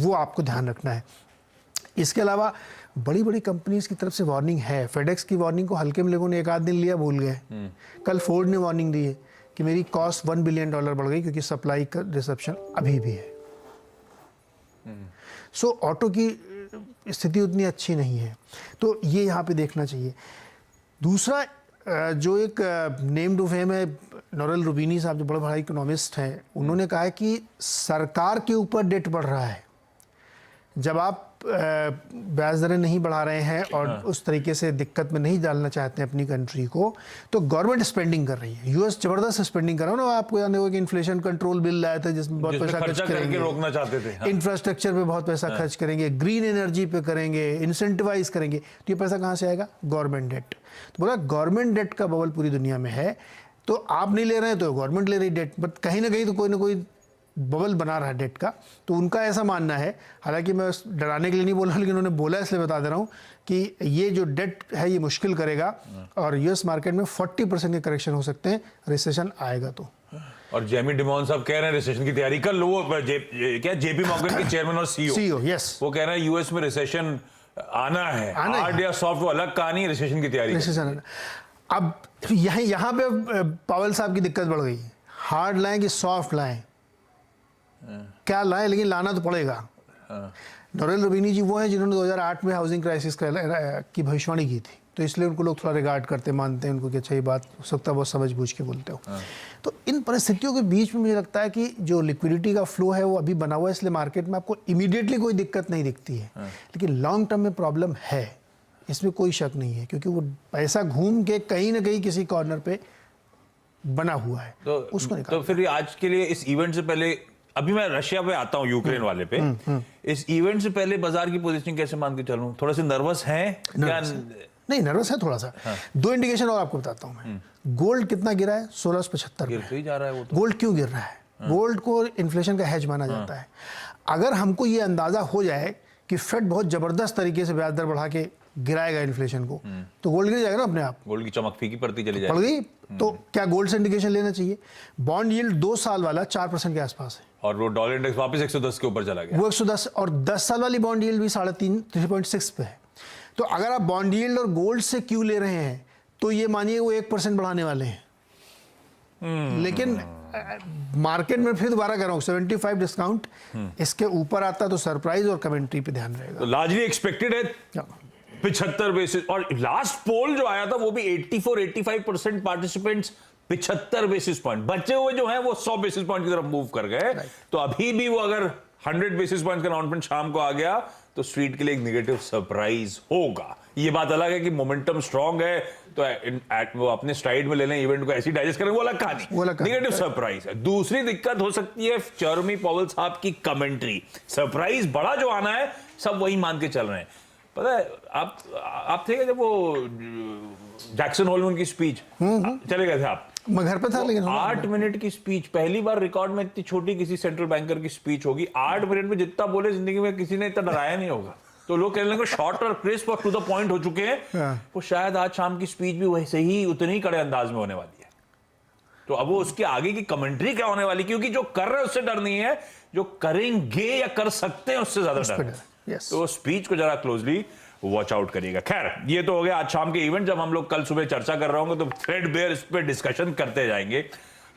वो आपको ध्यान रखना है। इसके अलावा बड़ी बड़ी कंपनीज की तरफ से वार्निंग है। फेडेक्स की वार्निंग को हल्के में लोगों ने एक आध दिन लिया, भूल गए। कल फोर्ड ने वार्निंग दी है कि मेरी कॉस्ट $1 बिलियन बढ़ गई क्योंकि सप्लाई का डिसरप्शन अभी भी है। सो ऑटो की स्थिति उतनी अच्छी नहीं है, तो ये यहाँ पे देखना चाहिए। दूसरा जो एक नेम टू फेम है, नोरेल रूबिनी साहब जो बड़ा इकोनॉमिस्ट हैं, उन्होंने कहा है कि सरकार के ऊपर डेट बढ़ रहा है। जब आप ब्याज दरें नहीं बढ़ा रहे हैं और उस तरीके से दिक्कत में नहीं डालना चाहते हैं अपनी कंट्री को, तो गवर्नमेंट स्पेंडिंग कर रही है। यूएस जबरदस्त स्पेंडिंग कर रहा है ना। आपको याद होगा कि इन्फ्लेशन कंट्रोल बिल लाया था जिसमें बहुत पैसा खर्च करेंगे, रोकना चाहते थे। हाँ। इंफ्रास्ट्रक्चर पे बहुत पैसा खर्च करेंगे, ग्रीन एनर्जी पे करेंगे, इंसेंटिवाइज करेंगे। तो ये पैसा कहाँ से आएगा? Government debt. तो बोला गवर्नमेंट डेट का बबल पूरी दुनिया में है, तो आप नहीं ले रहे हैं तो गवर्नमेंट ले रही डेट, बट कहीं ना कहीं तो कोई ना कोई बबल बना रहा है डेट का। तो उनका ऐसा मानना है, हालांकि मैं डराने के लिए नहीं बोल रहा, लेकिन उन्होंने बोला इसलिए बता दे रहा हूँ कि ये जो डेट है ये मुश्किल करेगा और यूएस मार्केट में 40% के करेक्शन हो सकते हैं, रिसेशन आएगा तो। और जेमी डिमॉन साहब कह रहे हैं रिसेशन की तैयारी कर लो। क्या जेपी मॉर्गन के चेयरमैन और सीईओ, यस, वो कह रहे हैं यूएस में रिसेशन आना है, हार्ड या सॉफ्ट वो अलग कहानी, रिसेशन की तैयारी। रिसेशन अब यहाँ पे पावेल साहब की दिक्कत बढ़ गई। हार्ड लाएं कि सॉफ्ट लाएं, क्या लाएं, लेकिन लाना तो पड़ेगा। नोरेल रूबिनी जी वो हैं जिन्होंने 2008 में हाउसिंग क्राइसिस की भविष्यवाणी की थी, तो इसलिए उनको लोग थोड़ा रिगार्ड करते मानते हैं उनको कि अच्छा ये बात हो सकता है बहुत समझ बूझ के बोलते हो। तो इन परिस्थितियों के बीच में मुझे लगता है कि जो लिक्विडिटी का फ्लो है वो अभी बना हुआ है, इसलिए मार्केट में आपको इमीडिएटली कोई दिक्कत नहीं दिखती है, लेकिन लॉन्ग टर्म में प्रॉब्लम है, इसमें कोई शक नहीं है, क्योंकि वो पैसा घूम के कहीं ना कहीं किसी कॉर्नर पे बना हुआ है। तो उसको तो फिर आज के लिए इस इवेंट से पहले, अभी मैं रशिया पे आता हूँ, यूक्रेन वाले पे, इस इवेंट से पहले बाजार की पोजीशनिंग कैसे मान के चलूं? थोड़ा सा नर्वस है क्या? नहीं, नर्वस है थोड़ा सा। दो इंडिकेशन और आपको बताता हूँ मैं। गोल्ड कितना गिरा है? 1675 गिरते ही जा रहा है वो तो। गोल्ड क्यों गिर रहा है? गोल्ड को इन्फ्लेशन का हेज माना जाता है। अगर हमको ये अंदाजा हो जाए कि फेड बहुत जबरदस्त तरीके से ब्याज दर बढ़ा के गिराएगा इन्फ्लेशन को, तो गोल्ड गिर जाएगा ना अपने आप। गोल्ड की चमक फीकी पड़ती चली जाएगी। पड़ गई, तो क्या गोल्ड से इंडिकेशन लेना चाहिए? बॉन्ड यील्ड 2 साल वाला 4% के आसपास है, और वो डॉलर इंडेक्स वापस 110 के ऊपर चला गया। वो 110, और 10 साल वाली बॉन्ड यील्ड भी 3.6 पे है। तो अगर आप बॉन्ड यील्ड और गोल्ड से क्यों ले रहे हैं, तो ये मानिए वो 1% बढ़ाने वाले हैं। लेकिन मार्केट में फिर दोबारा कर रहा हूँ 75 डिस्काउंट, इसके ऊपर आता तो सरप्राइज और कमेंट्री पे ध्यान रहेगा। तो लार्जली एक्सपेक्टेड है 75 बेसिस, और लास्ट पोल जो आया था वो भी 84-85% पार्टिसिपेंट्स 75 बेसिस पॉइंट, बचे हुए जो हैं वो 100 बेसिस पॉइंट की तरफ मूव कर गए। तो अभी भी वो अगर 100 बेसिस पॉइंट का अनाउंसमेंट शाम को आ गया तो स्ट्रीट के लिए एक नेगेटिव सरप्राइज होगा। ये बात अलग है कि मोमेंटम स्ट्रांग है तो वो अपने स्ट्राइड में ले लें, इवेंट को ऐसी डाइजेस्ट करें, वो अलग कहानी, नेगेटिव सरप्राइज है। दूसरी दिक्कत हो सकती है जेरेमी पावेल साहब की कमेंट्री। सरप्राइज बड़ा जो आना है सब वही मान के चल रहे हैं। पता है आप थे जब वो जैक्सन होल में उनकी स्पीच, चले गए थे आप? मैं घर पे था, लेकिन 8 मिनट की स्पीच, पहली बार रिकॉर्ड में इतनी छोटी किसी सेंट्रल बैंकर की स्पीच होगी। 8 मिनट में जितना बोले जिंदगी में किसी ने इतना डराया नहीं होगा। तो लोग कहने लगे शॉर्ट और क्रिस्प और टू द पॉइंट हो चुके हैं। वो शायद आज शाम की स्पीच भी वैसे ही उतने ही कड़े अंदाज में होने वाली है। तो अब वो उसके आगे की कमेंट्री क्या होने वाली, क्योंकि जो कर रहे हैं उससे डर नहीं है, जो करेंगे या कर सकते हैं उससे ज्यादा डर है। तो स्पीच को जरा क्लोजली वॉच आउट करिएगा। खैर, ये तो हो गया आज शाम के इवेंट। जब हम लोग कल सुबह चर्चा कर रहे होंगे तो थ्रेडबेयर इस पे डिस्कशन करते जाएंगे।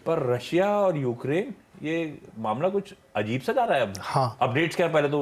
पर रशिया और यूक्रेन, ये मामला कुछ अजीब सा जा रहा है अब। अपडेट्स क्या है पहले तो